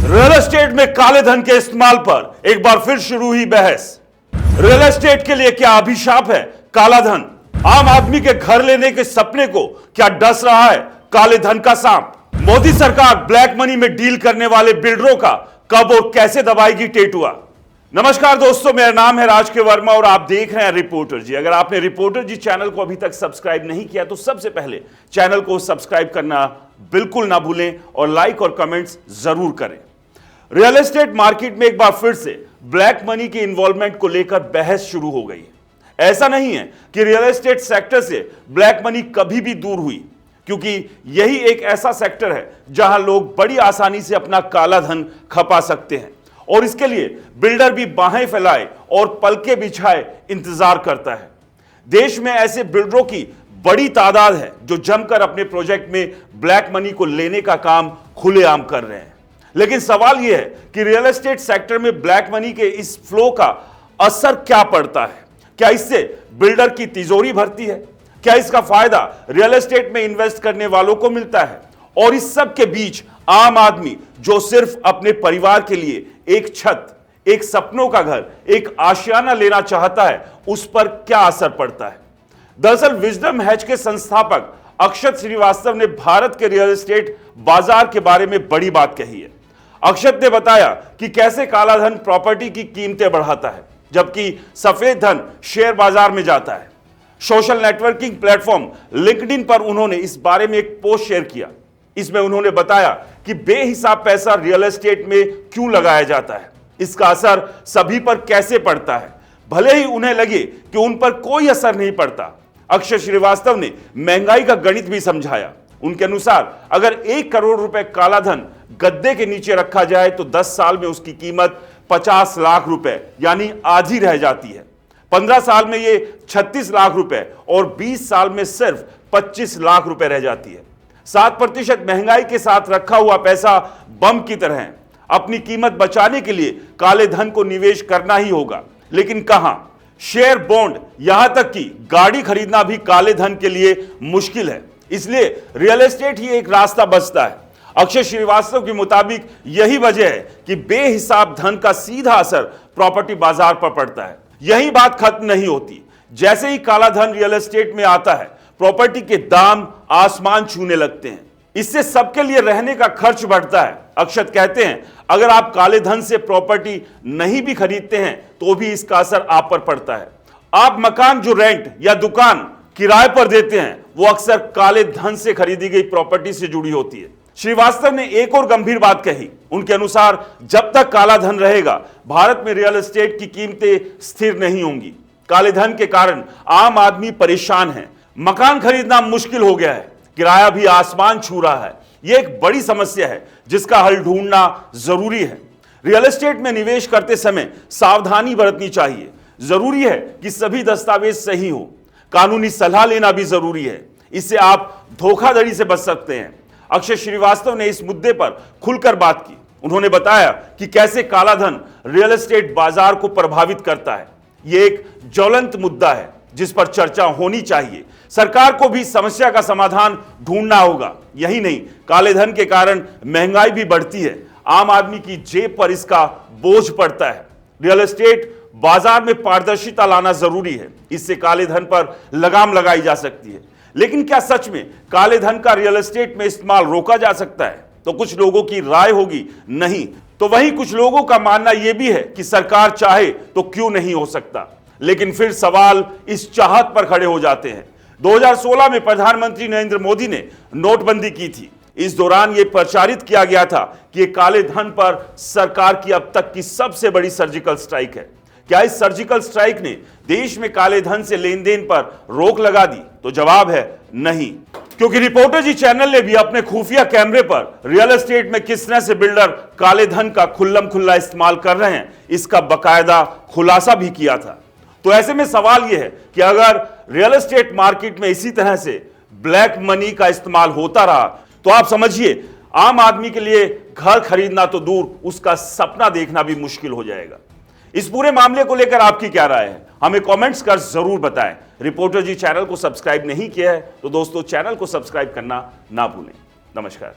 Real estate में काले धन के इस्तेमाल पर एक बार फिर शुरू हुई बहस। रियल एस्टेट के लिए क्या अभिशाप है काला धन? आम आदमी के घर लेने के सपने को क्या डस रहा है काले धन का सांप? मोदी सरकार ब्लैक मनी में डील करने वाले बिल्डरों का कब और कैसे दबाएगी टेटुआ? नमस्कार दोस्तों, मेरा नाम है राज के वर्मा और आप देख रहे हैं रिपोर्टर जी। अगर आपने रिपोर्टर जी चैनल को अभी तक सब्सक्राइब नहीं किया तो सबसे पहले चैनल को सब्सक्राइब करना बिल्कुल ना भूलें और लाइक और कमेंट्स जरूर करें। रियल एस्टेट मार्केट में एक बार फिर से ब्लैक मनी के इन्वॉल्वमेंट को लेकर बहस शुरू हो गई है। ऐसा नहीं है कि रियल एस्टेट सेक्टर से ब्लैक मनी कभी भी दूर हुई, क्योंकि यही एक ऐसा सेक्टर है जहां लोग बड़ी आसानी से अपना काला धन खपा सकते हैं और इसके लिए बिल्डर भी बाहें फैलाए और पलके बिछाए इंतजार करता है। देश में ऐसे बिल्डरों की बड़ी तादाद है जो जमकर अपने प्रोजेक्ट में ब्लैक मनी को लेने का काम खुलेआम कर रहे हैं। लेकिन सवाल यह है कि रियल एस्टेट सेक्टर में ब्लैक मनी के इस फ्लो का असर क्या पड़ता है? क्या इससे बिल्डर की तिजोरी भरती है? क्या इसका फायदा रियल एस्टेट में इन्वेस्ट करने वालों को मिलता है? और इस सब के बीच आम आदमी जो सिर्फ अपने परिवार के लिए एक छत, एक सपनों का घर, एक आशियाना लेना चाहता है, उस पर क्या असर पड़ता है? दरअसल विजडम हैच के संस्थापक अक्षत श्रीवास्तव ने भारत के रियल एस्टेट बाजार के बारे में बड़ी बात कही है। अक्षत ने बताया कि कैसे काला धन प्रॉपर्टी की कीमतें बढ़ाता है जबकि सफेद धन शेयर बाजार में जाता है। सोशल नेटवर्किंग प्लेटफॉर्म लिंक्डइन पर उन्होंने इस बारे में एक पोस्ट शेयर किया। इसमें उन्होंने बताया कि बेहिसाब पैसा रियल एस्टेट में क्यों लगाया जाता है, इसका असर सभी पर कैसे पड़ता है, भले ही उन्हें लगे कि उन पर कोई असर नहीं पड़ता। अक्षय श्रीवास्तव ने महंगाई का गणित भी समझाया। उनके अनुसार अगर 1 करोड़ रुपए काला धन गद्दे के नीचे रखा जाए तो 10 साल में उसकी कीमत 50 लाख रुपए यानी आधी रह जाती है। 15 साल में ये 36 लाख रुपए और 20 साल में सिर्फ 25 लाख रुपए रह जाती है। 7% महंगाई के साथ रखा हुआ पैसा बम की तरह है। अपनी कीमत बचाने के लिए काले धन को निवेश करना ही होगा, लेकिन कहां? शेयर, बॉन्ड, यहां तक कि गाड़ी खरीदना भी काले धन के लिए मुश्किल है। इसलिए रियल एस्टेट ही एक रास्ता बचता है। अक्षय श्रीवास्तव के मुताबिक यही वजह है कि बेहिसाब धन का सीधा असर प्रॉपर्टी बाजार पर पड़ता है। यही बात खत्म नहीं होती। जैसे ही काला धन रियल एस्टेट में आता है, प्रॉपर्टी के दाम आसमान छूने लगते हैं। इससे सबके लिए रहने का खर्च बढ़ता है। अक्षत कहते हैं, अगर आप काले धन से प्रॉपर्टी नहीं भी खरीदते हैं तो भी इसका असर आप पर पड़ता है। आप मकान जो रेंट या दुकान किराए पर देते हैं वो अक्सर काले धन से खरीदी गई प्रॉपर्टी से जुड़ी होती है। श्रीवास्तव ने एक और गंभीर बात कही। उनके अनुसार जब तक काला धन रहेगा, भारत में रियल एस्टेट की कीमतें स्थिर नहीं होंगी। काले धन के कारण आम आदमी परेशान है। मकान खरीदना मुश्किल हो गया है, किराया भी आसमान छू रहा है। यह एक बड़ी समस्या है जिसका हल ढूंढना जरूरी है। रियल एस्टेट में निवेश करते समय सावधानी बरतनी चाहिए। जरूरी है कि सभी दस्तावेज सही हो। कानूनी सलाह लेना भी जरूरी है, इससे आप धोखाधड़ी से बच सकते हैं। अक्षय श्रीवास्तव ने इस मुद्दे पर खुलकर बात की। उन्होंने बताया कि कैसे काला धन रियल एस्टेट बाजार को प्रभावित करता है। यह एक ज्वलंत मुद्दा है जिस पर चर्चा होनी चाहिए। सरकार को भी समस्या का समाधान ढूंढना होगा। यही नहीं, काले धन के कारण महंगाई भी बढ़ती है। आम आदमी की जेब पर इसका बोझ पड़ता है। रियल एस्टेट बाजार में पारदर्शिता लाना जरूरी है। इससे काले धन पर लगाम लगाई जा सकती है। लेकिन क्या सच में काले धन का रियल एस्टेट में इस्तेमाल रोका जा सकता है? तो कुछ लोगों की राय होगी नहीं, तो वहीं कुछ लोगों का मानना यह भी है कि सरकार चाहे तो क्यों नहीं हो सकता। लेकिन फिर सवाल इस चाहत पर खड़े हो जाते हैं। 2016 में प्रधानमंत्री नरेंद्र मोदी ने नोटबंदी की थी। इस दौरान यह प्रचारित किया गया था कि यह काले धन पर सरकार की अब तक की सबसे बड़ी सर्जिकल स्ट्राइक है। क्या इस सर्जिकल स्ट्राइक ने देश में काले धन से लेन देन पर रोक लगा दी? तो जवाब है नहीं, क्योंकि रिपोर्टर जी चैनल ने भी अपने खुफिया कैमरे पर रियल एस्टेट में किस तरह से बिल्डर काले धन का खुल्लम खुल्ला इस्तेमाल कर रहे हैं, इसका बकायदा खुलासा भी किया था। तो ऐसे में सवाल यह है कि अगर रियल एस्टेट मार्केट में इसी तरह से ब्लैक मनी का इस्तेमाल होता रहा तो आप समझिए आम आदमी के लिए घर खरीदना तो दूर, उसका सपना देखना भी मुश्किल हो जाएगा। इस पूरे मामले को लेकर आपकी क्या राय है, हमें कमेंट्स कर जरूर बताएं। रिपोर्टर जी चैनल को सब्सक्राइब नहीं किया है तो दोस्तों चैनल को सब्सक्राइब करना ना भूलें। नमस्कार।